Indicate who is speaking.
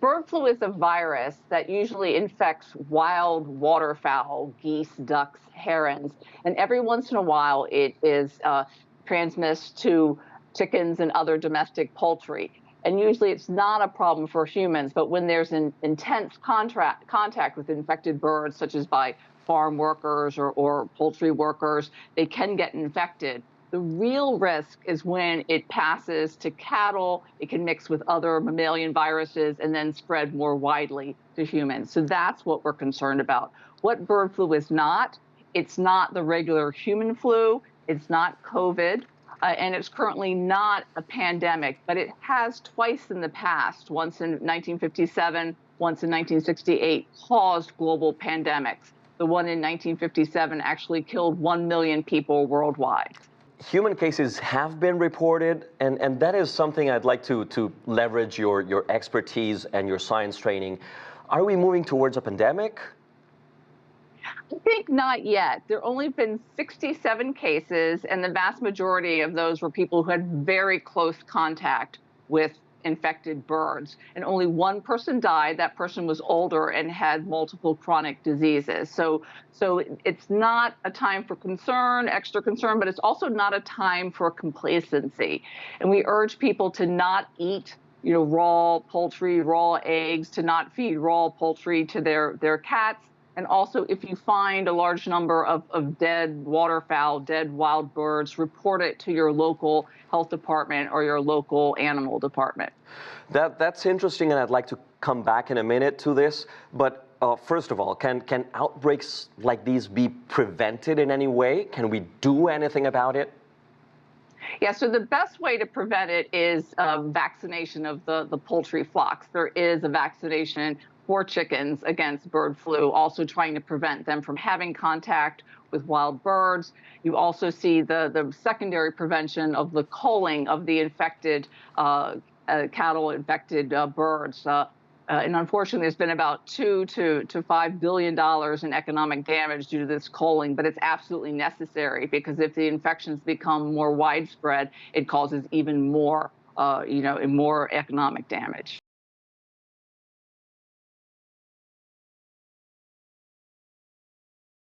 Speaker 1: Bird flu is a virus that usually infects wild waterfowl, geese, ducks, herons, and every once in a while it is transmits to chickens and other domestic poultry. And usually it's not a problem for humans, but when there's an intense contact with infected birds, such as by farm workers or poultry workers, they can get infected. The real risk is when it passes to cattle, it can mix with other mammalian viruses and then spread more widely to humans. So that's what we're concerned about. What bird flu is not, it's not the regular human flu, it's not COVID, and it's currently not a pandemic, but it has twice in the past, once in 1957, once in 1968, caused global pandemics. The one in 1957 actually killed 1 million people worldwide.
Speaker 2: Human cases have been reported, and that is something I'd like to leverage your expertise and your science training. Are we moving towards a pandemic?
Speaker 1: I think not yet. There have only been 67 cases, and the vast majority of those were people who had very close contact with infected birds. And only one person died. That person was older and had multiple chronic diseases. So it's not a time for concern, extra concern, but it's also not a time for complacency. And we urge people to not eat raw poultry, raw eggs, to not feed raw poultry to their cats. And also, if you find a large number of dead waterfowl, dead wild birds, report it to your local health department or your local animal department.
Speaker 2: That's interesting, and I'd like to come back in a minute to this. But first of all, can outbreaks like these be prevented in any way? Can we do anything about it?
Speaker 1: Yeah, so the best way to prevent it is vaccination of the poultry flocks. There is a vaccination for chickens against bird flu, also trying to prevent them from having contact with wild birds. You also see the secondary prevention of the culling of the infected cattle, infected birds. And unfortunately, there's been about $2 to $5 billion in economic damage due to this culling, but it's absolutely necessary because if the infections become more widespread, it causes even more, more economic damage.